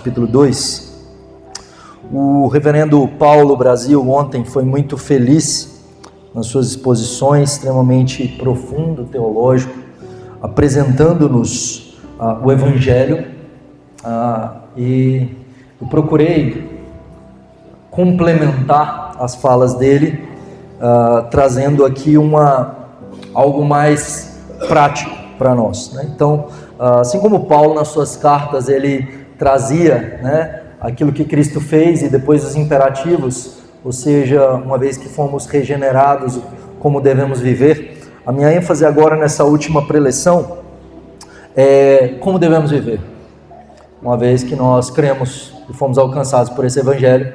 Capítulo 2. O reverendo Paulo Brasil ontem foi muito feliz nas suas exposições, extremamente profundo, teológico, apresentando-nos o Evangelho, e eu procurei complementar as falas dele, trazendo aqui algo mais prático para nós, né? Então, assim como Paulo nas suas cartas ele trazia, né, aquilo que Cristo fez e depois os imperativos, ou seja, uma vez que fomos regenerados, como devemos viver. A minha ênfase agora nessa última preleção é como devemos viver, uma vez que nós cremos e fomos alcançados por esse Evangelho.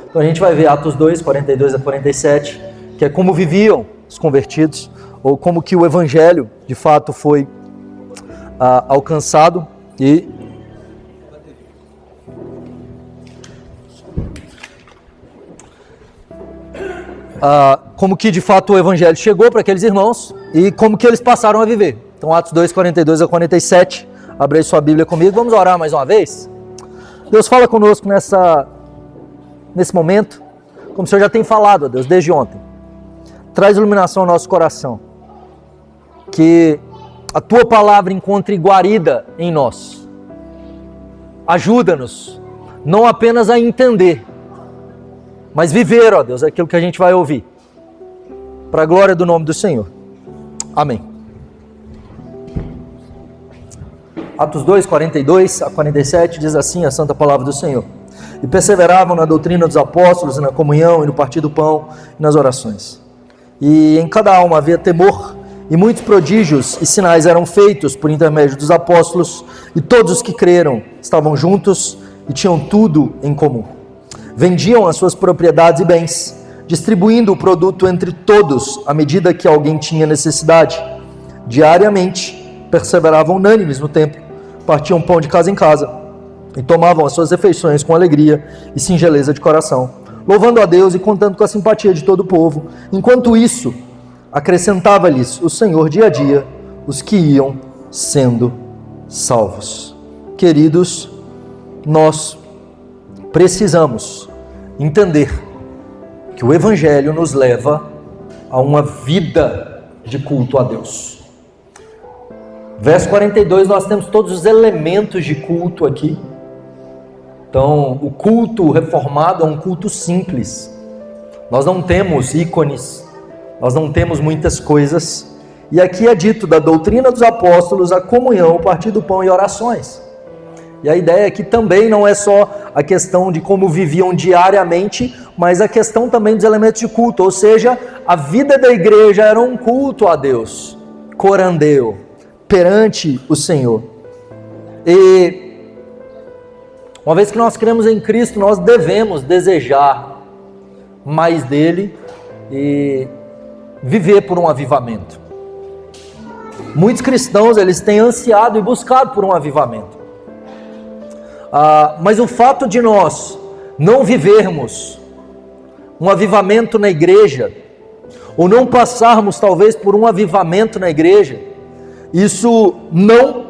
Então a gente vai ver Atos 2, 42 a 47, que é como viviam os convertidos, ou como que o Evangelho de fato foi alcançado e como que de fato o Evangelho chegou para aqueles irmãos e como que eles passaram a viver. Então Atos 2, 42 a 47, abre aí sua Bíblia comigo, vamos orar mais uma vez. Deus, fala conosco nesse momento, como o Senhor já tem falado, Deus, desde ontem. Traz iluminação ao nosso coração, que a Tua Palavra encontre guarida em nós. Ajuda-nos, não apenas a entender, mas viver, ó Deus, aquilo que a gente vai ouvir. Para a glória do nome do Senhor. Amém. Atos 2, 42 a 47 diz assim a santa palavra do Senhor. E perseveravam na doutrina dos apóstolos, e na comunhão, e no partir do pão, e nas orações. E em cada alma havia temor, e muitos prodígios e sinais eram feitos por intermédio dos apóstolos, e todos os que creram estavam juntos e tinham tudo em comum. Vendiam as suas propriedades e bens, distribuindo o produto entre todos, à medida que alguém tinha necessidade. Diariamente, perseveravam unânimes no templo, partiam pão de casa em casa, e tomavam as suas refeições com alegria e singeleza de coração, louvando a Deus e contando com a simpatia de todo o povo. Enquanto isso, acrescentava-lhes o Senhor dia a dia os que iam sendo salvos. Queridos, nós precisamos entender que o Evangelho nos leva a uma vida de culto a Deus. Verso 42, nós temos todos os elementos de culto aqui. Então, o culto reformado é um culto simples. Nós não temos ícones, nós não temos muitas coisas. E aqui é dito da doutrina dos apóstolos, a comunhão, o partir do pão e orações. E a ideia aqui também não é só a questão de como viviam diariamente, mas a questão também dos elementos de culto, ou seja, a vida da igreja era um culto a Deus, corandeu, perante o Senhor. E uma vez que nós cremos em Cristo, nós devemos desejar mais dele e viver por um avivamento. Muitos cristãos, eles têm ansiado e buscado por um avivamento. Mas o fato de nós não vivermos um avivamento na igreja, ou não passarmos talvez por um avivamento na igreja, isso não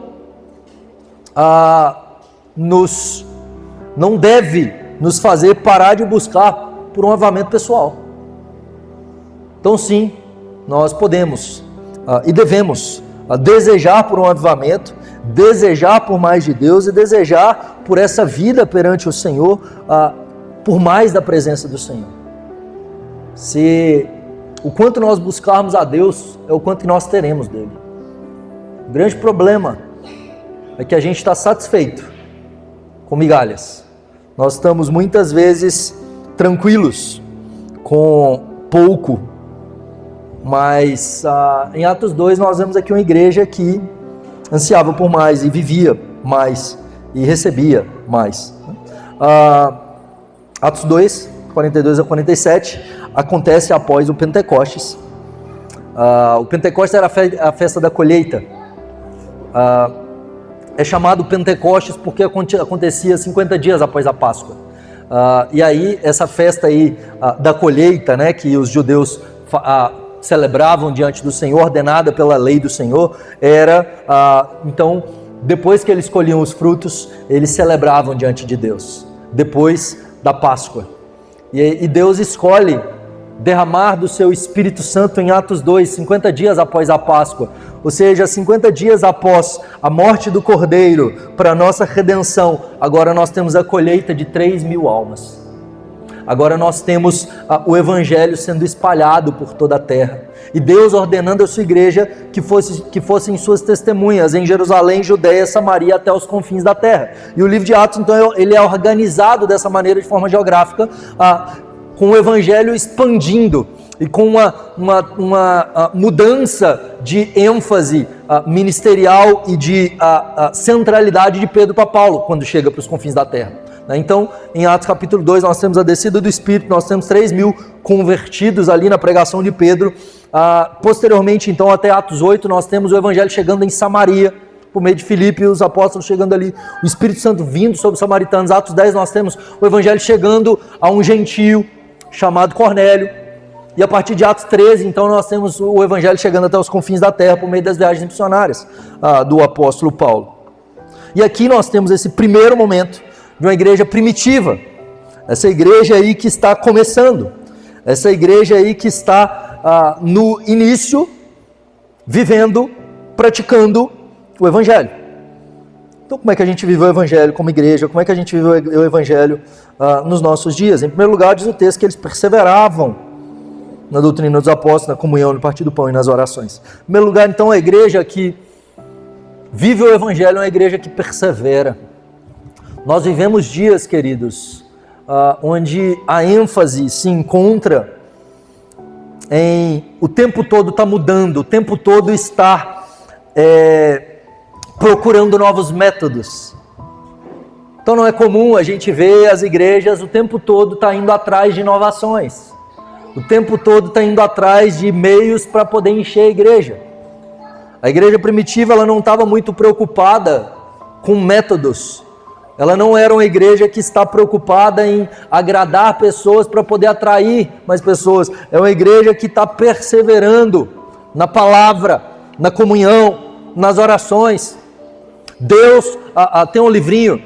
deve nos fazer parar de buscar por um avivamento pessoal. Então sim, nós podemos e devemos desejar por um avivamento, desejar por mais de Deus e desejar por essa vida perante o Senhor, por mais da presença do Senhor. Se o quanto nós buscarmos a Deus é o quanto nós teremos dele. O grande problema é que a gente está satisfeito com migalhas. Nós estamos muitas vezes tranquilos com pouco, mas em Atos 2 nós vemos aqui uma igreja que ansiava por mais e vivia mais e recebia mais. Atos 2, 42 a 47, acontece após o Pentecostes. O Pentecostes era a festa da colheita. É chamado Pentecostes porque acontecia 50 dias após a Páscoa. E aí, essa festa aí da colheita, né, que os judeus celebravam diante do Senhor, ordenada pela lei do Senhor, era então depois que eles colhiam os frutos, eles celebravam diante de Deus, depois da Páscoa. E Deus escolhe derramar do seu Espírito Santo em Atos 2, 50 dias após a Páscoa, ou seja, 50 dias após a morte do Cordeiro, para a nossa redenção. Agora nós temos a colheita de 3.000 almas. Agora nós temos o Evangelho sendo espalhado por toda a terra. E Deus ordenando a sua igreja que fossem suas testemunhas em Jerusalém, Judeia, Samaria, até os confins da terra. E o livro de Atos, então, ele é organizado dessa maneira, de forma geográfica, com o Evangelho expandindo e com uma mudança de ênfase ministerial e de centralidade de Pedro para Paulo, quando chega para os confins da terra. Então, em Atos capítulo 2, nós temos a descida do Espírito, nós temos 3.000 convertidos ali na pregação de Pedro. Posteriormente, então, até Atos 8, nós temos o Evangelho chegando em Samaria, por meio de Filipe, os apóstolos chegando ali, o Espírito Santo vindo sobre os samaritanos. Atos 10, nós temos o Evangelho chegando a um gentio chamado Cornélio. E a partir de Atos 13, então, nós temos o Evangelho chegando até os confins da terra, por meio das viagens missionárias do apóstolo Paulo. E aqui nós temos esse primeiro momento de uma igreja primitiva, essa igreja aí que está começando, essa igreja aí que está no início, vivendo, praticando o Evangelho. Então, como é que a gente vive o Evangelho como igreja? Como é que a gente vive o Evangelho nos nossos dias? Em primeiro lugar, diz o texto que eles perseveravam na doutrina dos apóstolos, na comunhão, no partir do pão e nas orações. Em primeiro lugar, então, a igreja que vive o Evangelho é uma igreja que persevera. Nós vivemos dias, queridos, onde a ênfase se encontra em o tempo todo está mudando, o tempo todo está procurando novos métodos. Então não é comum a gente ver as igrejas o tempo todo tá indo atrás de inovações, o tempo todo está indo atrás de meios para poder encher a igreja. A igreja primitiva ela não estava muito preocupada com métodos. Ela não era uma igreja que está preocupada em agradar pessoas para poder atrair mais pessoas. É uma igreja que está perseverando na palavra, na comunhão, nas orações. Deus, tem um livrinho,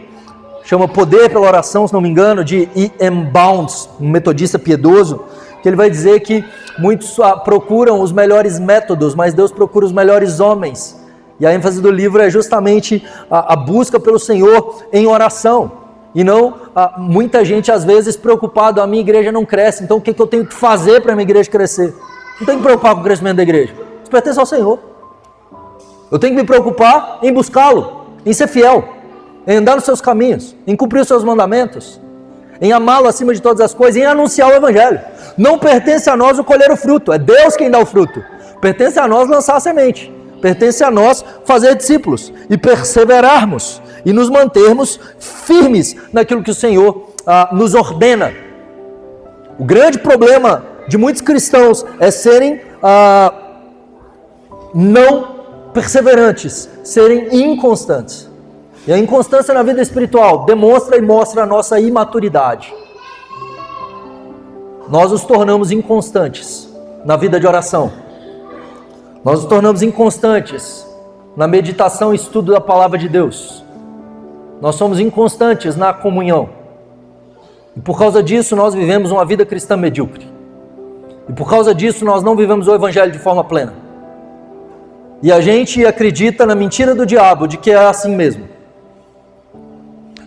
chama Poder pela Oração, se não me engano, de E.M. Bounds, um metodista piedoso, que ele vai dizer que muitos procuram os melhores métodos, mas Deus procura os melhores homens. E a ênfase do livro é justamente a busca pelo Senhor em oração. E não muita gente às vezes preocupada, a minha igreja não cresce, então o que eu tenho que fazer para a minha igreja crescer? Não tenho que me preocupar com o crescimento da igreja, isso pertence ao Senhor. Eu tenho que me preocupar em buscá-lo, em ser fiel, em andar nos seus caminhos, em cumprir os seus mandamentos, em amá-lo acima de todas as coisas, em anunciar o Evangelho. Não pertence a nós o colher o fruto, é Deus quem dá o fruto. Pertence a nós lançar a semente. Pertence a nós fazer discípulos e perseverarmos e nos mantermos firmes naquilo que o Senhor nos ordena. O grande problema de muitos cristãos é serem não perseverantes, serem inconstantes. E a inconstância na vida espiritual demonstra e mostra a nossa imaturidade. Nós nos tornamos inconstantes na vida de oração. Nós nos tornamos inconstantes na meditação e estudo da palavra de Deus. Nós somos inconstantes na comunhão. E por causa disso nós vivemos uma vida cristã medíocre. E por causa disso nós não vivemos o Evangelho de forma plena. E a gente acredita na mentira do diabo de que é assim mesmo.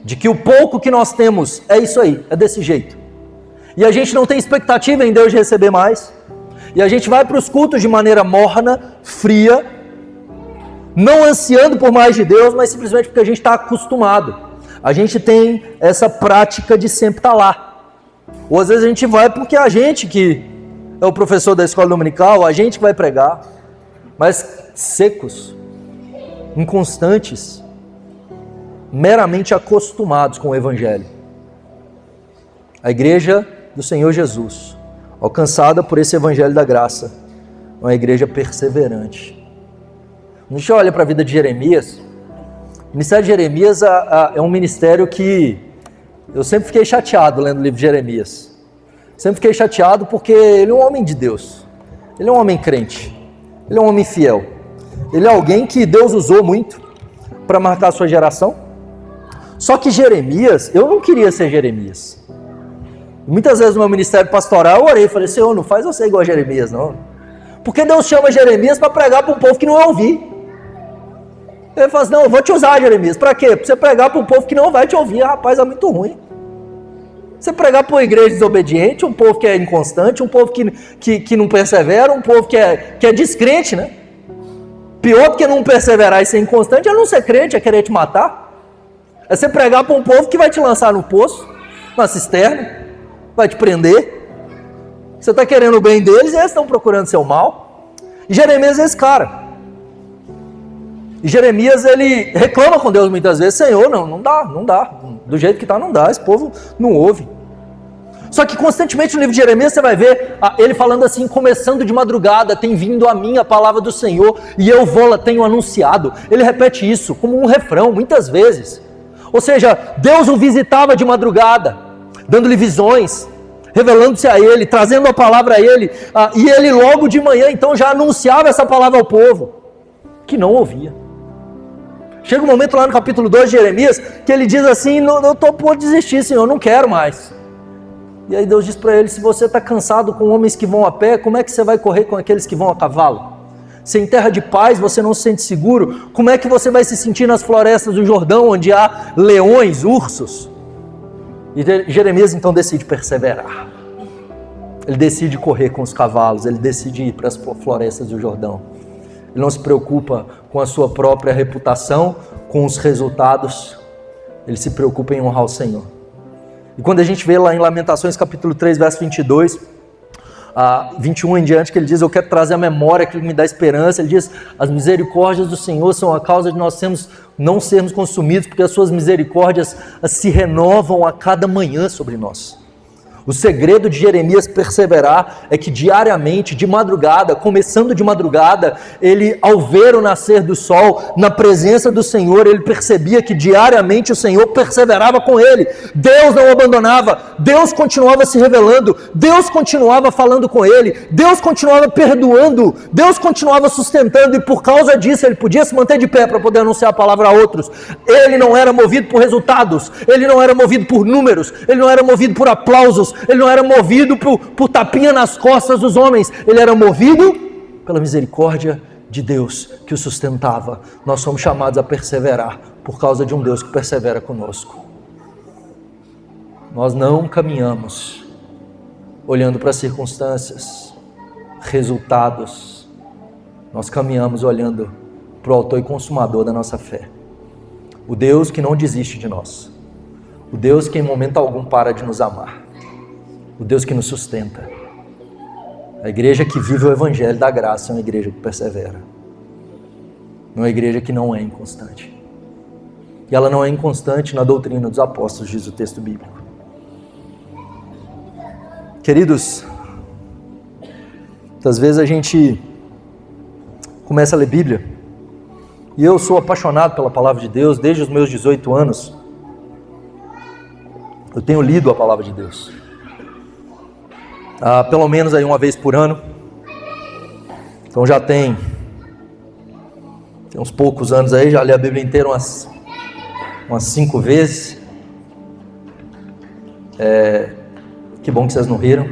De que o pouco que nós temos é isso aí, é desse jeito. E a gente não tem expectativa em Deus de receber mais. E a gente vai para os cultos de maneira morna, fria, não ansiando por mais de Deus, mas simplesmente porque a gente está acostumado. A gente tem essa prática de sempre estar lá. Ou às vezes a gente vai porque a gente que é o professor da escola dominical, a gente que vai pregar, mas secos, inconstantes, meramente acostumados com o Evangelho. A igreja do Senhor Jesus, alcançada por esse Evangelho da graça, é uma igreja perseverante. A gente olha para a vida de Jeremias. O ministério de Jeremias é um ministério que eu sempre fiquei chateado lendo o livro de Jeremias. Sempre fiquei chateado porque ele é um homem de Deus. Ele é um homem crente. Ele é um homem fiel. Ele é alguém que Deus usou muito para marcar a sua geração. Só que Jeremias, eu não queria ser Jeremias. Muitas vezes no meu ministério pastoral eu orei e falei, Senhor, não faz eu ser igual a Jeremias, não. Porque Deus chama Jeremias para pregar para um povo que não vai ouvir. Ele fala assim, não, eu vou te usar, Jeremias. Para quê? Para você pregar para um povo que não vai te ouvir. Rapaz, é muito ruim. Você pregar para uma igreja desobediente, um povo que é inconstante, um povo que não persevera, um povo que é descrente, né? Pior do que não perseverar e ser inconstante é não ser crente, é querer te matar. É você pregar para um povo que vai te lançar no poço, na cisterna, vai te prender. Você está querendo o bem deles e eles estão procurando seu mal. E Jeremias é esse cara. E Jeremias, ele reclama com Deus muitas vezes, Senhor, não dá, do jeito que está não dá, esse povo não ouve. Só que constantemente no livro de Jeremias você vai ver ele falando assim, começando de madrugada, tem vindo a mim a palavra do Senhor, e eu tenho anunciado. Ele repete isso como um refrão, muitas vezes. Ou seja, Deus o visitava de madrugada, dando-lhe visões, revelando-se a ele, trazendo a palavra a ele, e ele logo de manhã então já anunciava essa palavra ao povo, que não ouvia. Chega um momento lá no capítulo 2 de Jeremias, que ele diz assim, eu estou por desistir, Senhor, não quero mais. E aí Deus diz para ele, se você está cansado com homens que vão a pé, como é que você vai correr com aqueles que vão a cavalo? Se em terra de paz você não se sente seguro, como é que você vai se sentir nas florestas do Jordão, onde há leões, ursos? E Jeremias então decide perseverar. Ele decide correr com os cavalos, ele decide ir para as florestas do Jordão. Ele não se preocupa com a sua própria reputação, com os resultados. Ele se preocupa em honrar o Senhor. E quando a gente vê lá em Lamentações capítulo 3, verso 22, 21 em diante, que ele diz, eu quero trazer à memória aquilo que me dá esperança. Ele diz, as misericórdias do Senhor são a causa de nós não sermos consumidos, porque as suas misericórdias se renovam a cada manhã sobre nós. O segredo de Jeremias perseverar é que diariamente, de madrugada, começando de madrugada, ele, ao ver o nascer do sol, na presença do Senhor, ele percebia que diariamente o Senhor perseverava com ele. Deus não o abandonava, Deus continuava se revelando, Deus continuava falando com ele, Deus continuava perdoando, Deus continuava sustentando, e por causa disso ele podia se manter de pé para poder anunciar a palavra a outros. Ele não era movido por resultados, ele não era movido por números, ele não era movido por aplausos, ele não era movido por tapinha nas costas dos homens, ele era movido pela misericórdia de Deus que o sustentava. Nós somos chamados a perseverar por causa de um Deus que persevera conosco. Nós não caminhamos olhando para circunstâncias, resultados, nós caminhamos olhando para o autor e consumador da nossa fé, o Deus que não desiste de nós, o Deus que em momento algum para de nos amar, o Deus que nos sustenta. A igreja que vive o evangelho da graça é uma igreja que persevera, é uma igreja que não é inconstante, e ela não é inconstante na doutrina dos apóstolos, diz o texto bíblico. Queridos, muitas vezes a gente começa a ler Bíblia, e eu sou apaixonado pela palavra de Deus desde os meus 18 anos. Eu tenho lido a palavra de Deus, pelo menos aí uma vez por ano. Então já tem uns poucos anos aí, já li a Bíblia inteira umas 5 vezes. Que bom que vocês não riram.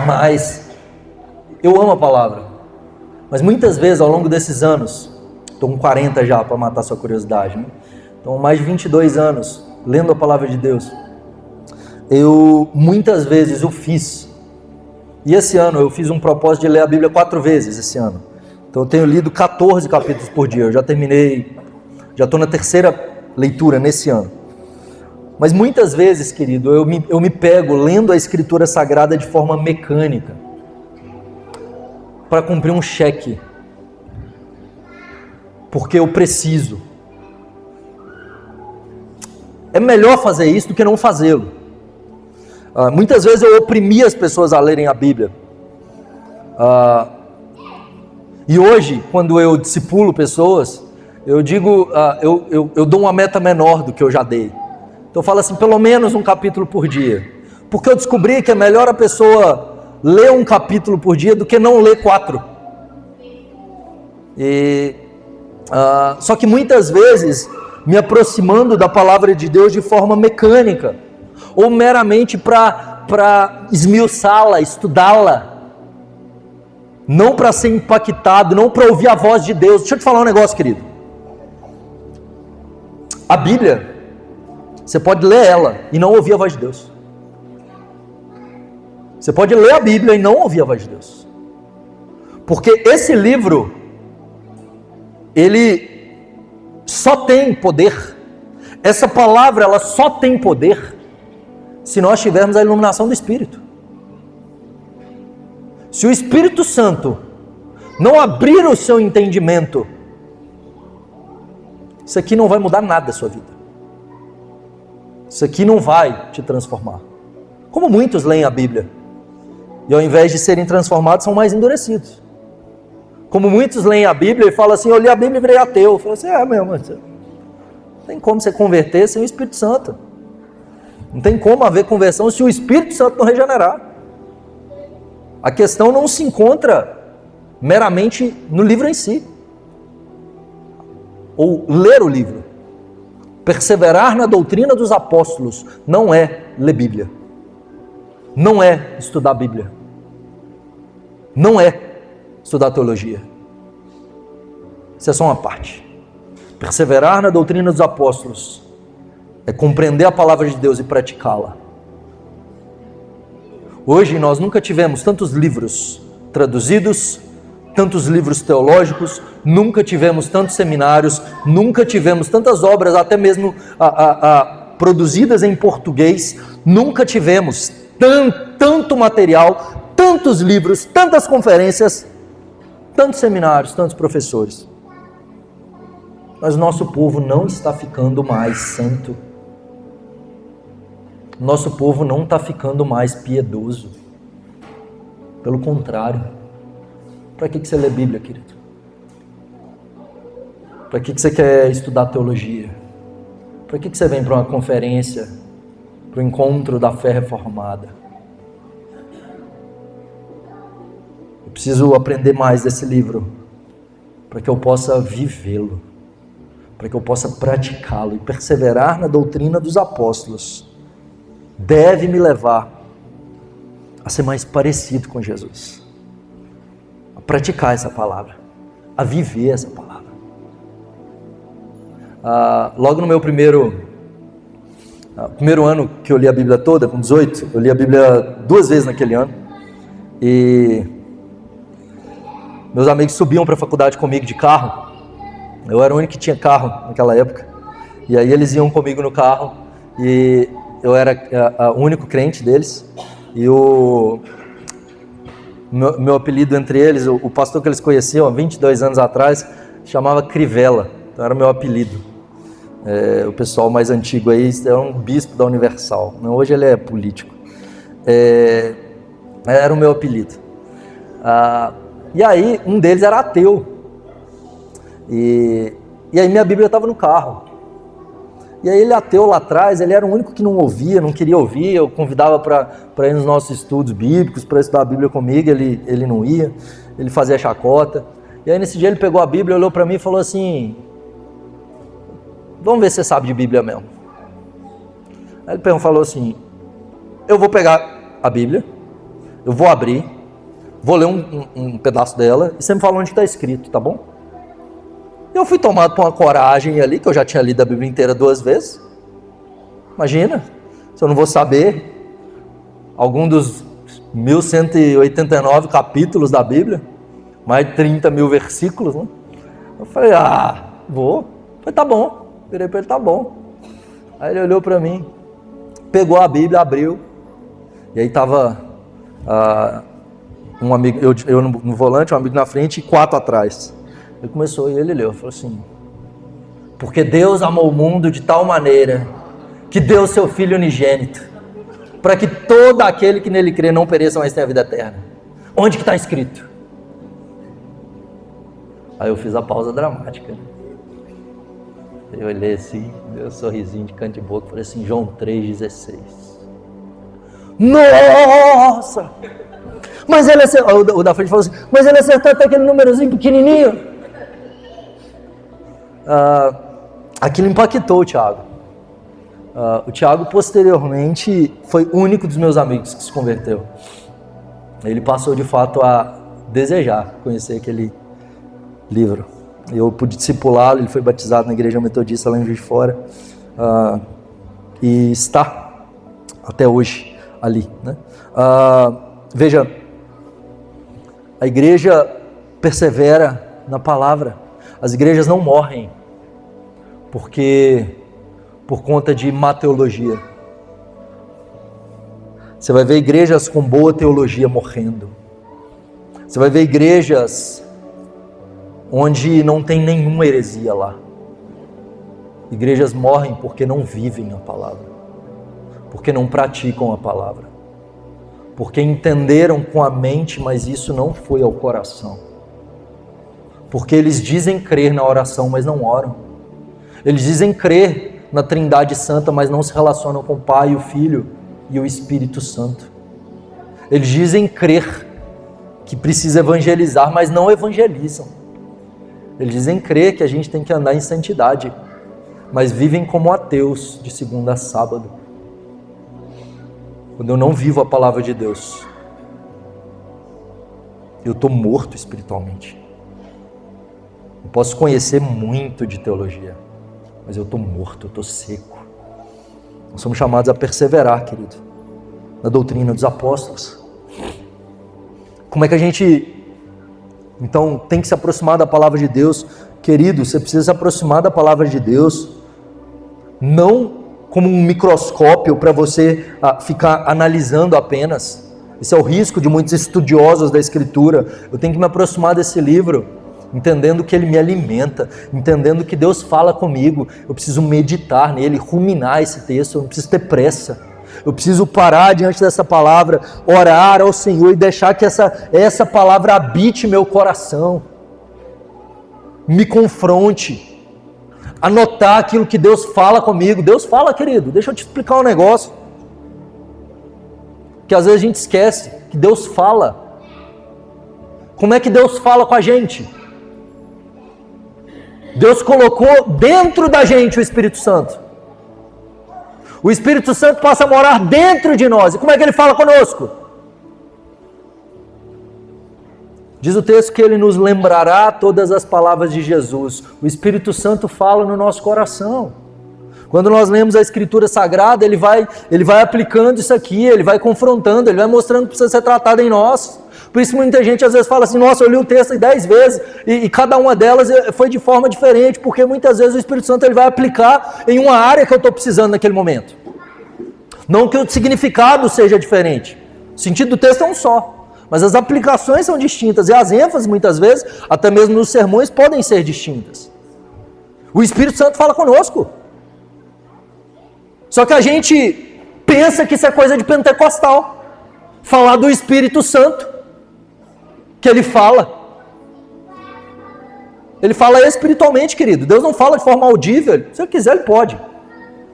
Mas eu amo a palavra. Mas muitas vezes ao longo desses anos, estou com 40 já para matar sua curiosidade, né? Então mais de 22 anos lendo a palavra de Deus, muitas vezes eu fiz, e esse ano eu fiz um propósito de ler a Bíblia 4 vezes esse ano. Então eu tenho lido 14 capítulos por dia, eu já terminei, já estou na 3ª leitura nesse ano. Mas muitas vezes, querido, eu me pego lendo a Escritura Sagrada de forma mecânica, para cumprir um cheque, porque eu preciso. É melhor fazer isso do que não fazê-lo. Muitas vezes eu oprimi as pessoas a lerem a Bíblia. E hoje, quando eu discipulo pessoas, eu digo, eu dou uma meta menor do que eu já dei. Então eu falo assim, pelo menos um capítulo por dia. Porque eu descobri que é melhor a pessoa ler um capítulo por dia do que não ler 4. Só que muitas vezes me aproximando da palavra de Deus de forma mecânica, ou meramente para esmiuçá-la, estudá-la, não para ser impactado, não para ouvir a voz de Deus. Deixa eu te falar um negócio, querido. A Bíblia, você pode ler ela e não ouvir a voz de Deus. Você pode ler a Bíblia e não ouvir a voz de Deus. Porque esse livro, ele só tem poder. Essa palavra, ela só tem poder se nós tivermos a iluminação do Espírito. Se o Espírito Santo não abrir o seu entendimento, isso aqui não vai mudar nada da sua vida. Isso aqui não vai te transformar. Como muitos leem a Bíblia, e ao invés de serem transformados, são mais endurecidos. Como muitos leem a Bíblia e falam assim, eu li a Bíblia e virei ateu. Eu falo assim, mesmo, não tem como você converter sem o Espírito Santo. Não tem como haver conversão se o Espírito Santo não regenerar. A questão não se encontra meramente no livro em si. Ou ler o livro. Perseverar na doutrina dos apóstolos não é ler Bíblia. Não é estudar a Bíblia. Não é estudar teologia. Isso é só uma parte. Perseverar na doutrina dos apóstolos é compreender a palavra de Deus e praticá-la. Hoje nós nunca tivemos tantos livros traduzidos, tantos livros teológicos, nunca tivemos tantos seminários, nunca tivemos tantas obras, até mesmo produzidas em português, nunca tivemos tanto material, tantos livros, tantas conferências, tantos seminários, tantos professores. Mas o nosso povo não está ficando mais santo. Nosso povo não está ficando mais piedoso. Pelo contrário. Para que você lê Bíblia, querido? Para que você quer estudar teologia? Para que você vem para uma conferência, para o encontro da fé reformada? Eu preciso aprender mais desse livro, para que eu possa vivê-lo, para que eu possa praticá-lo e perseverar na doutrina dos apóstolos. Deve me levar a ser mais parecido com Jesus, a praticar essa palavra, a viver essa palavra. Logo no meu primeiro ano que eu li a Bíblia toda, com 18, eu li a Bíblia 2 vezes naquele ano, e meus amigos subiam para a faculdade comigo de carro. Eu era o único que tinha carro naquela época, e aí eles iam comigo no carro, e eu era o único crente deles, e o meu apelido entre eles, o pastor que eles conheciam há 22 anos atrás, chamava Crivella, então era o meu apelido. O pessoal mais antigo aí era um bispo da Universal, hoje ele é político. Era o meu apelido. E aí um deles era ateu, e aí minha Bíblia estava no carro. E aí ele ateu lá atrás, ele era o único que não ouvia, não queria ouvir. Eu convidava para ir nos nossos estudos bíblicos, para estudar a Bíblia comigo, ele não ia, ele fazia chacota. E aí nesse dia ele pegou a Bíblia, olhou para mim e falou assim, vamos ver se você sabe de Bíblia mesmo. Aí ele falou assim, eu vou pegar a Bíblia, eu vou abrir, vou ler um pedaço dela, e você me fala onde está escrito, tá bom? Eu fui tomado por uma coragem ali, que eu já tinha lido a Bíblia inteira 2 vezes. Imagina, se eu não vou saber algum dos 1189 capítulos da Bíblia, mais de 30 mil versículos, né? Eu falei, vou. Eu falei, tá bom. Virei para ele, tá bom. Aí ele olhou para mim, pegou a Bíblia, abriu, e aí estava um amigo, eu no volante, um amigo na frente e 4 atrás. Ele começou e ele leu, falou assim, porque Deus amou o mundo de tal maneira que deu o seu Filho unigênito, para que todo aquele que nele crê não pereça, mas tenha a vida eterna. Onde que está escrito? Aí eu fiz a pausa dramática. Eu olhei assim, dei um sorrisinho de canto de boca, falei assim, João 3,16. Nossa! Mas ele acertou, o da frente falou assim, mas ele acertou até aquele númerozinho pequenininho. aquilo impactou o Tiago. O Tiago, posteriormente, foi o único dos meus amigos que se converteu. Ele passou, de fato, a desejar conhecer aquele livro. Eu pude discipulá-lo, ele foi batizado na igreja metodista lá em Juiz de Fora. E está até hoje ali, né? Veja, a igreja persevera na palavra. As igrejas não morrem por conta de má teologia. Você vai ver igrejas com boa teologia morrendo. Você vai ver igrejas onde não tem nenhuma heresia lá. Igrejas morrem porque não vivem a palavra, porque não praticam a palavra, porque entenderam com a mente, mas isso não foi ao coração. Porque eles dizem crer na oração, mas não oram. Eles dizem crer na Trindade Santa, mas não se relacionam com o Pai, o Filho e o Espírito Santo. Eles dizem crer que precisa evangelizar, mas não evangelizam. Eles dizem crer que a gente tem que andar em santidade, mas vivem como ateus de segunda a sábado. Quando eu não vivo a palavra de Deus, eu estou morto espiritualmente. Eu posso conhecer muito de teologia, mas eu estou morto, eu estou seco. Nós somos chamados a perseverar, querido, na doutrina dos apóstolos. Como é que a gente, então, tem que se aproximar da palavra de Deus? Querido, você precisa se aproximar da palavra de Deus, não como um microscópio para você ficar analisando apenas. Esse é o risco de muitos estudiosos da Escritura. Eu tenho que me aproximar desse livro, entendendo que ele me alimenta, entendendo que Deus fala comigo. Eu preciso meditar nele, ruminar esse texto, eu não preciso ter pressa. Eu preciso parar diante dessa palavra, orar ao Senhor e deixar que essa palavra habite meu coração, me confronte, anotar aquilo que Deus fala comigo. Deus fala, querido, deixa eu te explicar um negócio, que às vezes a gente esquece que Deus fala. Como é que Deus fala com a gente? Deus colocou dentro da gente o Espírito Santo. O Espírito Santo passa a morar dentro de nós. E como é que ele fala conosco? Diz o texto que ele nos lembrará todas as palavras de Jesus. O Espírito Santo fala no nosso coração. Quando nós lemos a Escritura Sagrada, ele vai aplicando isso aqui, ele vai confrontando, ele vai mostrando que precisa ser tratado em nós. Por isso muita gente às vezes fala assim, nossa, eu li o texto 10 vezes, e cada uma delas foi de forma diferente, porque muitas vezes o Espírito Santo ele vai aplicar em uma área que eu estou precisando naquele momento. Não que o significado seja diferente, o sentido do texto é um só. Mas as aplicações são distintas e as ênfases, muitas vezes, até mesmo nos sermões, podem ser distintas. O Espírito Santo fala conosco. Só que a gente pensa que isso é coisa de pentecostal. Falar do Espírito Santo, que ele fala. Ele fala espiritualmente, querido. Deus não fala de forma audível. Se ele quiser, ele pode.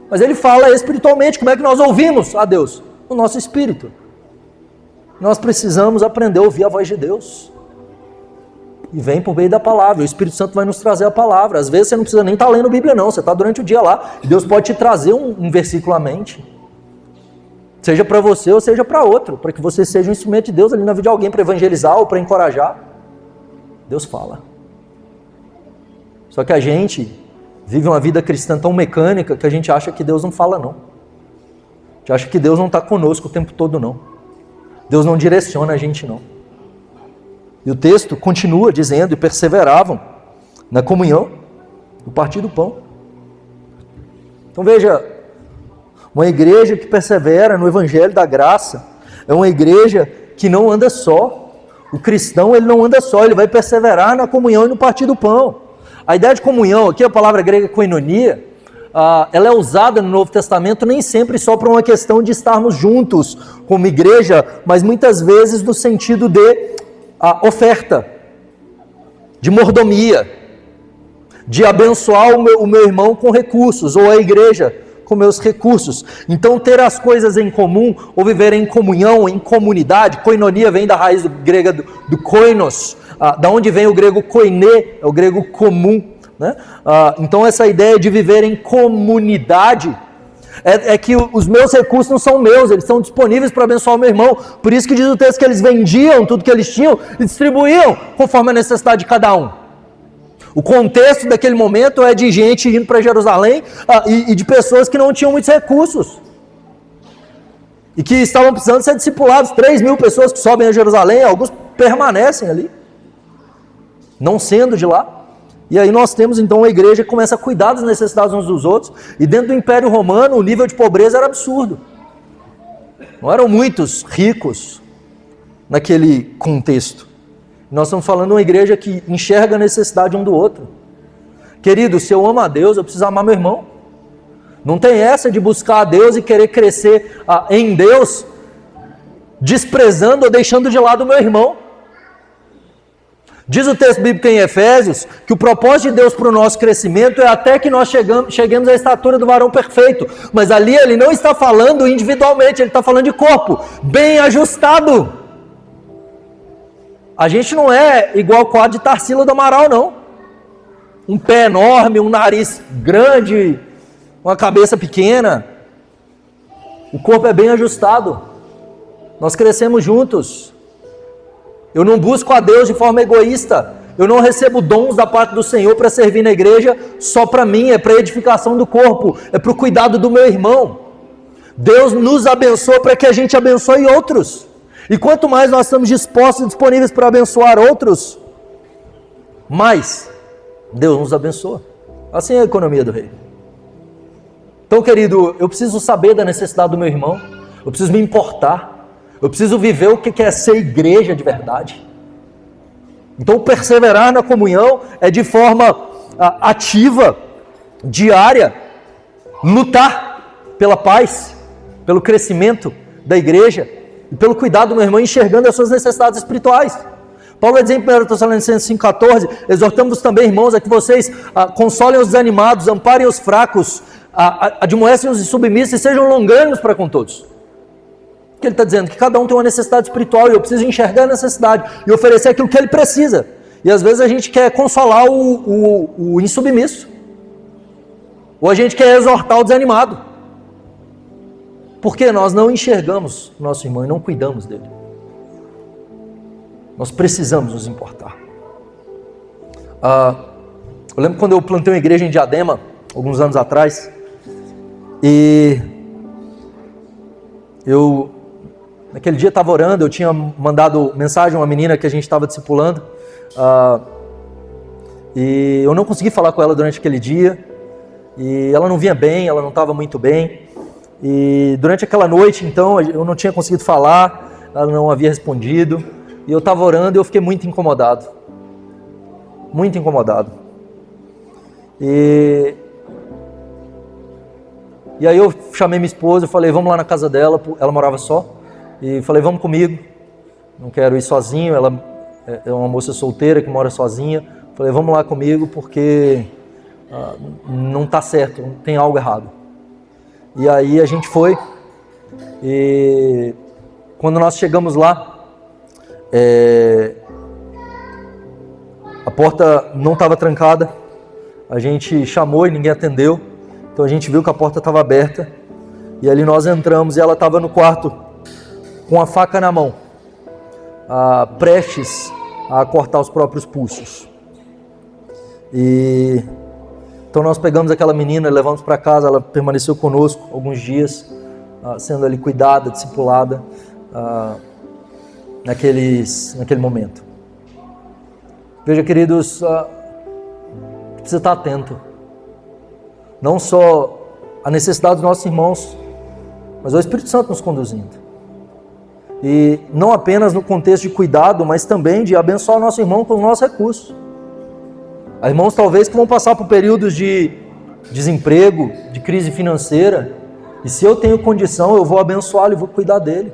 Mas ele fala espiritualmente. Como é que nós ouvimos a Deus? O nosso espírito. Nós precisamos aprender a ouvir a voz de Deus. E vem por meio da palavra. O Espírito Santo vai nos trazer a palavra. Às vezes você não precisa nem estar lendo a Bíblia não. Você está durante o dia lá. E Deus pode te trazer um versículo à mente. Seja para você ou seja para outro. Para que você seja um instrumento de Deus ali na vida de alguém. Para evangelizar ou para encorajar. Deus fala. Só que a gente vive uma vida cristã tão mecânica que a gente acha que Deus não fala não. A gente acha que Deus não está conosco o tempo todo não. Deus não direciona a gente não. E o texto continua dizendo, e perseveravam na comunhão, no partir do pão. Então veja, uma igreja que persevera no Evangelho da Graça, é uma igreja que não anda só. O cristão ele não anda só, ele vai perseverar na comunhão e no partir do pão. A ideia de comunhão, aqui a palavra grega koinonia, ela é usada no Novo Testamento nem sempre só para uma questão de estarmos juntos como igreja, mas muitas vezes no sentido de oferta, de mordomia, de abençoar o meu irmão com recursos, ou a igreja com meus recursos. Então ter as coisas em comum, ou viver em comunhão, em comunidade. Koinonia vem da raiz grega do koinos, da onde vem o grego koiné, é o grego comum, né? Então essa ideia de viver em comunidade é que os meus recursos não são meus, eles são disponíveis para abençoar o meu irmão. Por isso que diz o texto que eles vendiam tudo que eles tinham e distribuíam conforme a necessidade de cada um. O contexto daquele momento é de gente indo para Jerusalém e de pessoas que não tinham muitos recursos e que estavam precisando ser discipulados. 3.000 pessoas que sobem a Jerusalém, alguns permanecem ali, não sendo de lá. E aí nós temos então a igreja que começa a cuidar das necessidades uns dos outros. E dentro do Império Romano o nível de pobreza era absurdo. Não eram muitos ricos naquele contexto. Nós estamos falando de uma igreja que enxerga a necessidade um do outro. Querido, se eu amo a Deus, eu preciso amar meu irmão. Não tem essa de buscar a Deus e querer crescer em Deus, desprezando ou deixando de lado o meu irmão. Diz o texto bíblico em Efésios que o propósito de Deus para o nosso crescimento é até que nós cheguemos à estatura do varão perfeito. Mas ali ele não está falando individualmente, ele está falando de corpo, bem ajustado. A gente não é igual o quadro de Tarsila do Amaral, não. Um pé enorme, um nariz grande, uma cabeça pequena. O corpo é bem ajustado. Nós crescemos juntos. Eu não busco a Deus de forma egoísta. Eu não recebo dons da parte do Senhor para servir na igreja só para mim, é para a edificação do corpo, é para o cuidado do meu irmão. Deus nos abençoa para que a gente abençoe outros. E quanto mais nós estamos dispostos e disponíveis para abençoar outros, mais Deus nos abençoa. Assim é a economia do reino. Então, querido, eu preciso saber da necessidade do meu irmão, eu preciso me importar. Eu preciso viver o que é ser igreja de verdade. Então, perseverar na comunhão é de forma ativa, diária, lutar pela paz, pelo crescimento da igreja e pelo cuidado do meu irmão, enxergando as suas necessidades espirituais. Paulo vai dizer em 1 Tessalonicenses 5,14: exortamos também, irmãos, a que vocês consolem os desanimados, amparem os fracos, admoestem os insubmissos e sejam longânimos para com todos. Que ele está dizendo que cada um tem uma necessidade espiritual e eu preciso enxergar a necessidade e oferecer aquilo que ele precisa. E às vezes a gente quer consolar o insubmisso, ou a gente quer exortar o desanimado, porque nós não enxergamos o nosso irmão e não cuidamos dele. Nós precisamos nos importar. Eu lembro quando eu plantei uma igreja em Diadema, alguns anos atrás, e eu naquele dia estava orando, eu tinha mandado mensagem a uma menina que a gente estava discipulando, e eu não consegui falar com ela durante aquele dia, e ela não vinha bem, ela não estava muito bem, e durante aquela noite, então, eu não tinha conseguido falar, ela não havia respondido, e eu estava orando e eu fiquei muito incomodado. Muito incomodado. E aí eu chamei minha esposa e falei, vamos lá na casa dela, ela morava só, e falei, vamos comigo, não quero ir sozinho, ela é uma moça solteira que mora sozinha, falei, vamos lá comigo porque não está certo, tem algo errado. E aí a gente foi, e quando nós chegamos lá, a porta não estava trancada, a gente chamou e ninguém atendeu, então a gente viu que a porta estava aberta, e ali nós entramos e ela estava no quarto, com a faca na mão, prestes a cortar os próprios pulsos. E então nós pegamos aquela menina e levamos para casa, ela permaneceu conosco alguns dias, sendo ali cuidada, discipulada, naquele momento. Veja, queridos, precisa estar atento, não só a necessidade dos nossos irmãos, mas o Espírito Santo nos conduzindo. E não apenas no contexto de cuidado, mas também de abençoar o nosso irmão com os nossos recursos. Há irmãos talvez que vão passar por períodos de desemprego, de crise financeira, e se eu tenho condição, eu vou abençoá-lo e vou cuidar dele.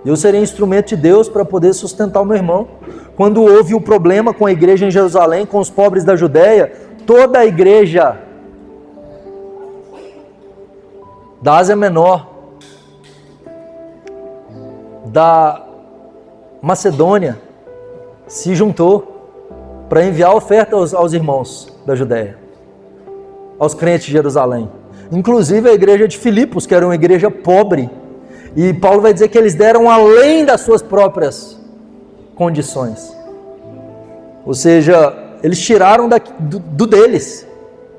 Eu serei instrumento de Deus para poder sustentar o meu irmão. Quando houve o problema com a igreja em Jerusalém, com os pobres da Judéia, toda a igreja da Ásia Menor, da Macedônia, se juntou para enviar oferta aos irmãos da Judéia, aos crentes de Jerusalém. Inclusive a igreja de Filipos, que era uma igreja pobre, e Paulo vai dizer que eles deram além das suas próprias condições. Ou seja, eles tiraram do deles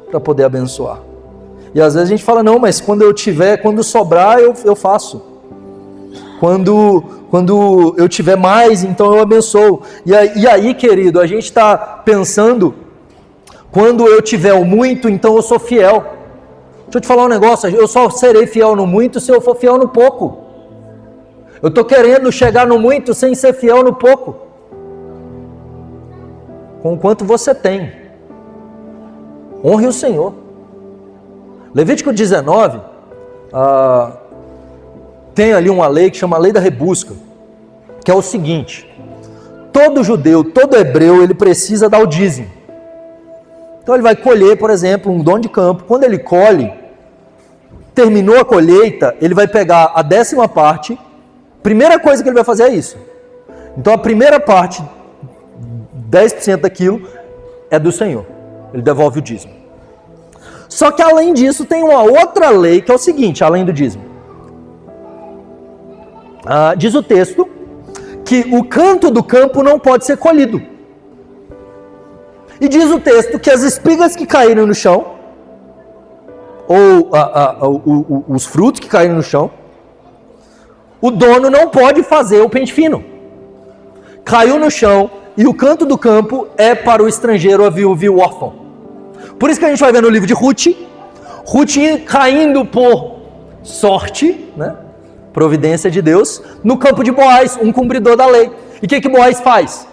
para poder abençoar. E às vezes a gente fala, não, mas quando sobrar, eu faço. Quando eu tiver mais, então eu abençoo. E aí, querido, a gente está pensando, quando eu tiver o muito, então eu sou fiel. Deixa eu te falar um negócio, eu só serei fiel no muito se eu for fiel no pouco. Eu estou querendo chegar no muito sem ser fiel no pouco. Com o quanto você tem. Honre o Senhor. Levítico 19, tem ali uma lei que chama a lei da rebusca, que é o seguinte: todo judeu, todo hebreu, ele precisa dar o dízimo. Então ele vai colher, por exemplo, um dono de campo. Quando ele colhe, terminou a colheita, ele vai pegar a 10ª parte. Primeira coisa que ele vai fazer é isso. Então a primeira parte, 10% daquilo, é do Senhor. Ele devolve o dízimo. Só que além disso tem uma outra lei que é o seguinte, além do dízimo. Diz o texto que o canto do campo não pode ser colhido. E diz o texto que as espigas que caíram no chão, ou os frutos que caíram no chão, o dono não pode fazer o pente fino. Caiu no chão e o canto do campo é para o estrangeiro, a viúva e o órfão. Por isso que a gente vai ver no livro de Ruth caindo por sorte, né? Providência de Deus, no campo de Boaz, um cumpridor da lei. E o que Boaz faz?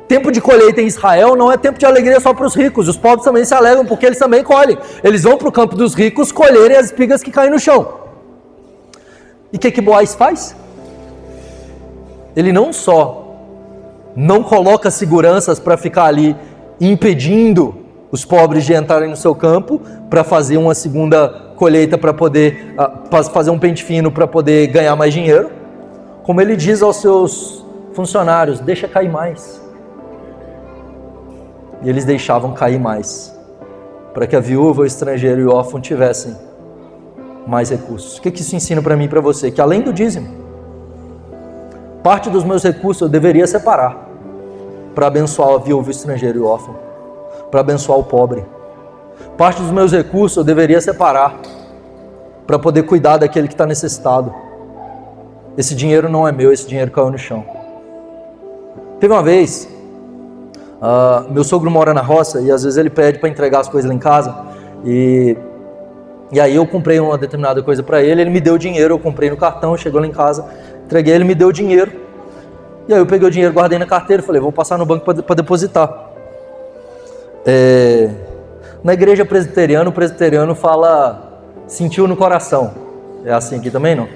Tempo de colheita em Israel não é tempo de alegria só para os ricos, os pobres também se alegram porque eles também colhem. Eles vão para o campo dos ricos colherem as espigas que caem no chão. E o que Boaz faz? Ele não só não coloca seguranças para ficar ali impedindo os pobres de entrarem no seu campo para fazer uma segunda colheita, para poder fazer um pente fino, para poder ganhar mais dinheiro, como ele diz aos seus funcionários: deixa cair mais. E eles deixavam cair mais, para que a viúva, o estrangeiro e o órfão tivessem mais recursos. O que isso ensina para mim e para você? Que além do dízimo, parte dos meus recursos eu deveria separar para abençoar a viúva, o estrangeiro e o órfão, para abençoar o pobre. Parte dos meus recursos eu deveria separar para poder cuidar daquele que está necessitado. Esse dinheiro não é meu, esse dinheiro caiu no chão. Teve uma vez, meu sogro mora na roça e às vezes ele pede para entregar as coisas lá em casa, e aí eu comprei uma determinada coisa para ele, ele me deu o dinheiro, eu comprei no cartão, chegou lá em casa, entreguei, ele me deu o dinheiro, e aí eu peguei o dinheiro, guardei na carteira, falei, vou passar no banco para depositar. Na igreja presbiteriana, o presbiteriano fala, sentiu no coração. É assim aqui também, não?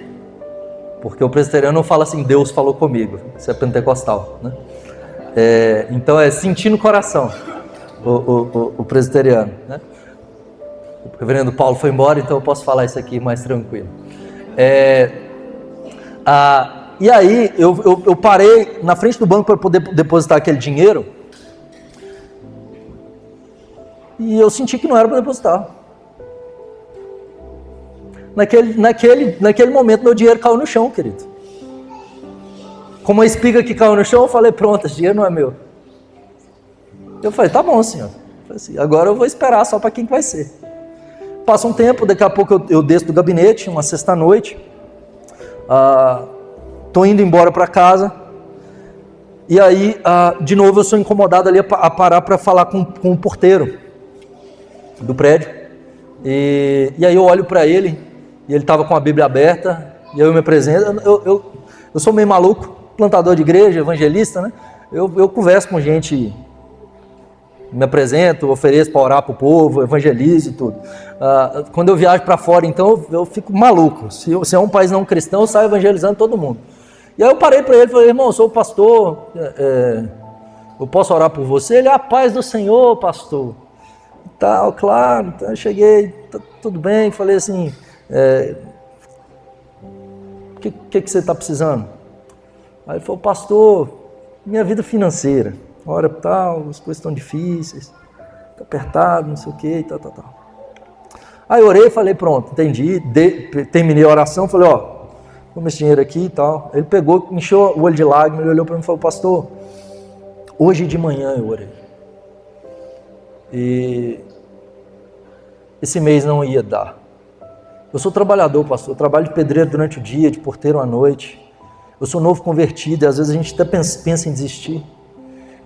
Porque o presbiteriano não fala assim, Deus falou comigo. Isso é pentecostal, né? Então é sentir no coração o presbiteriano, né? O reverendo Paulo foi embora, então eu posso falar isso aqui mais tranquilo. E aí eu parei na frente do banco para poder depositar aquele dinheiro, e eu senti que não era para depositar. Naquele momento meu dinheiro caiu no chão, querido. Como a espiga que caiu no chão, eu falei, pronto, esse dinheiro não é meu. Eu falei, tá bom, senhor. Eu falei assim, agora eu vou esperar só para quem que vai ser. Passa um tempo, daqui a pouco eu desço do gabinete, uma sexta-noite, tô indo embora para casa, e aí, de novo, eu sou incomodado ali a parar para falar com o porteiro do prédio, e aí eu olho para ele, e ele estava com a Bíblia aberta, e aí eu me apresento. Eu sou meio maluco, plantador de igreja, evangelista, né? Eu converso com gente, me apresento, ofereço para orar para o povo, evangelizo e tudo. Quando eu viajo para fora, então, eu fico maluco. Se é um país não cristão, eu saio evangelizando todo mundo. E aí eu parei para ele e falei, irmão, eu sou pastor, eu posso orar por você? Ele, a paz do Senhor, pastor. Tal, claro, então eu cheguei, tudo bem, falei assim, o que você está precisando? Aí ele falou, pastor, minha vida financeira Ora, tal, as coisas estão difíceis, está apertado, não sei o que, tal. Aí eu orei e falei, pronto, entendi, terminei a oração, falei, toma esse dinheiro aqui e tal. Ele pegou, encheu o olho de lágrimas, ele olhou para mim e falou, pastor, hoje de manhã eu orei. E esse mês não ia dar. Eu sou trabalhador, pastor, eu trabalho de pedreiro durante o dia, de porteiro à noite. Eu sou novo convertido e às vezes a gente até pensa em desistir.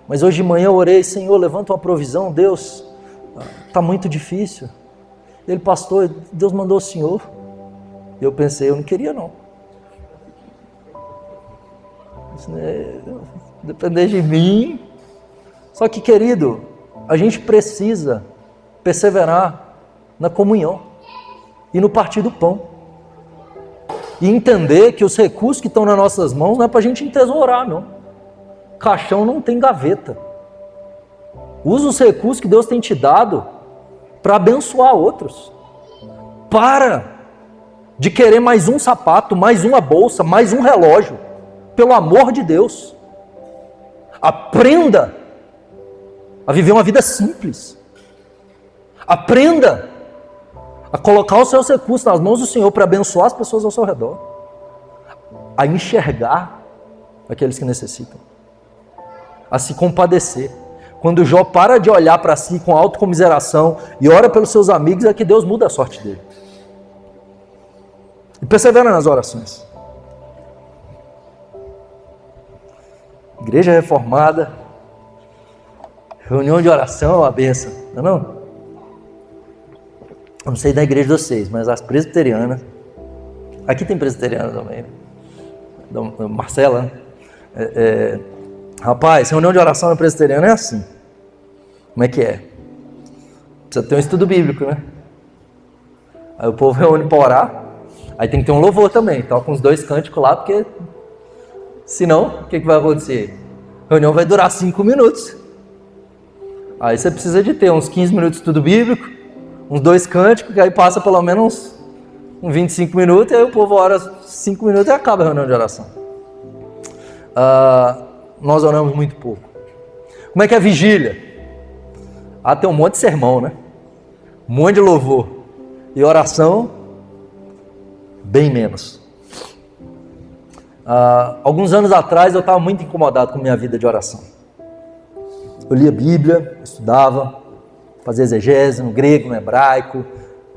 Mas hoje de manhã eu orei, Senhor, levanta uma provisão, Deus, está muito difícil. Ele, pastor, Deus mandou o senhor. E eu pensei, eu não queria não. Depender de mim. Só que, querido, a gente precisa perseverar na comunhão e no partir do pão. E entender que os recursos que estão nas nossas mãos não é para a gente entesourar, não. Caixão não tem gaveta. Usa os recursos que Deus tem te dado para abençoar outros. Para de querer mais um sapato, mais uma bolsa, mais um relógio. Pelo amor de Deus. Aprenda a viver uma vida simples. Aprenda a colocar os seus recursos nas mãos do Senhor para abençoar as pessoas ao seu redor. A enxergar aqueles que necessitam. A se compadecer. Quando Jó para de olhar para si com autocomiseração e ora pelos seus amigos, é que Deus muda a sorte dele. E persevera nas orações. Igreja reformada, reunião de oração é uma bênção, não é não? Eu não sei da igreja de vocês, mas as presbiterianas, aqui tem presbiteriana também, da Marcela, né? Rapaz, reunião de oração na presbiteriana é assim. Como é que é? Precisa ter um estudo bíblico, né? Aí o povo reúne para orar, aí tem que ter um louvor também, toca uns 2 cânticos lá, porque senão, o que vai acontecer? A reunião vai durar 5 minutos. Aí você precisa de ter uns 15 minutos de estudo bíblico, uns 2 cânticos, que aí passa pelo menos uns 25 minutos, e aí o povo ora 5 minutos e acaba a reunião de oração. Nós oramos muito pouco. Como é que é a vigília? Tem um monte de sermão, né? Um monte de louvor. E oração, bem menos. Alguns anos atrás eu estava muito incomodado com a minha vida de oração. Eu lia a Bíblia, estudava, fazia exegese no grego, no hebraico,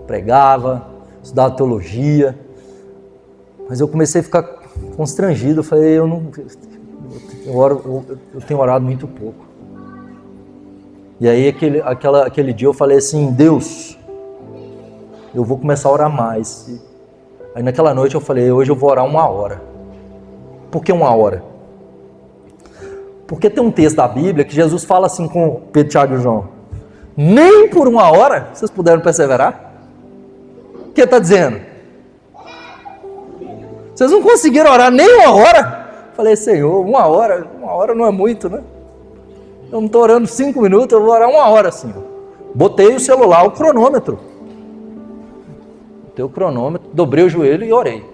pregava, estudava teologia. Mas eu comecei a ficar constrangido. Eu falei, eu tenho orado muito pouco. E aí aquele dia eu falei assim, Deus, eu vou começar a orar mais. Aí naquela noite eu falei, hoje eu vou orar 1 hora. Por que 1 hora? Porque tem um texto da Bíblia que Jesus fala assim com Pedro, Tiago e João, nem por 1 hora vocês puderam perseverar? O que ele está dizendo? Vocês não conseguiram orar nem 1 hora? Falei, Senhor, 1 hora não é muito, né? Eu não estou orando 5 minutos, eu vou orar 1 hora, Senhor. Botei o celular, o cronômetro. Botei o cronômetro, dobrei o joelho e orei.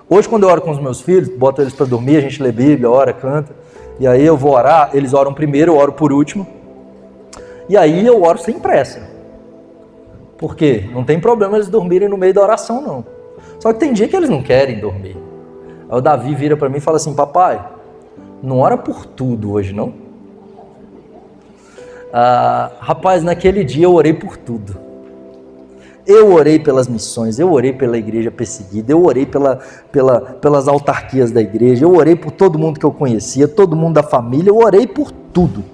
Hoje, quando eu oro com os meus filhos, boto eles para dormir, a gente lê Bíblia, ora, canta. E aí eu vou orar, eles oram primeiro, eu oro por último. E aí eu oro sem pressa. Por quê? Não tem problema eles dormirem no meio da oração, não. Só que tem dia que eles não querem dormir. Aí o Davi vira para mim e fala assim, papai, não ora por tudo hoje, não? Rapaz, naquele dia eu orei por tudo. Eu orei pelas missões, eu orei pela igreja perseguida, eu orei pelas autarquias da igreja, eu orei por todo mundo que eu conhecia, todo mundo da família, eu orei por tudo.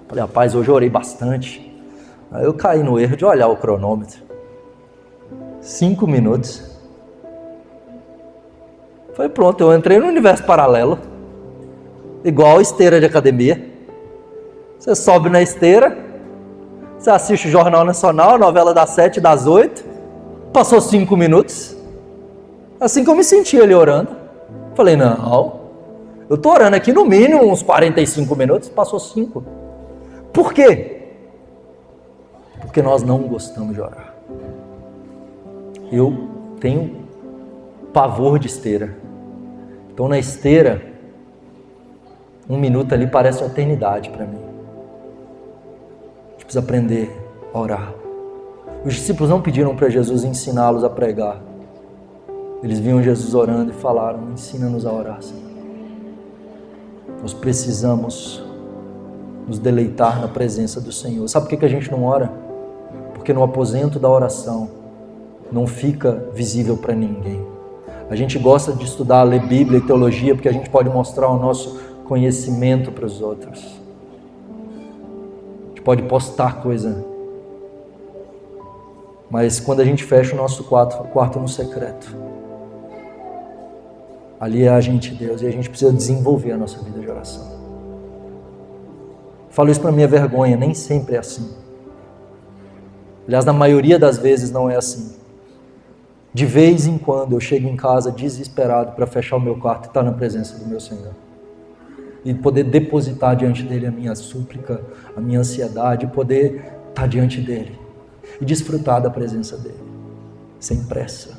Falei, rapaz, hoje eu orei bastante. Aí eu caí no erro de olhar o cronômetro. 5 minutos. Falei, pronto, eu entrei no universo paralelo, igual esteira de academia. Você sobe na esteira, você assiste o Jornal Nacional, a novela das 7, das 8, passou 5 minutos, assim que eu me senti ali orando. Falei, não, eu estou orando aqui no mínimo uns 45 minutos, passou 5. Por quê? Porque nós não gostamos de orar. Eu tenho pavor de esteira. Então na esteira, Um minuto ali parece uma eternidade para mim. A gente precisa aprender a orar. Os discípulos não pediram para Jesus ensiná-los a pregar. Eles viam Jesus orando e falaram: ensina-nos a orar, Senhor. Nós precisamos nos deleitar na presença do Senhor. Sabe por que a gente não ora? Porque no aposento da oração não fica visível para ninguém. A gente gosta de estudar, ler Bíblia e teologia porque a gente pode mostrar o nosso conhecimento para os outros. A gente pode postar coisa. Mas quando a gente fecha o nosso quarto no secreto, ali é a gente, Deus, e a gente precisa desenvolver a nossa vida de oração. Falo isso para minha vergonha, nem sempre é assim. Aliás, na maioria das vezes não é assim. De vez em quando eu chego em casa desesperado para fechar o meu quarto e estar na presença do meu Senhor. E poder depositar diante dele a minha súplica, a minha ansiedade, poder estar diante dele e desfrutar da presença dele, sem pressa.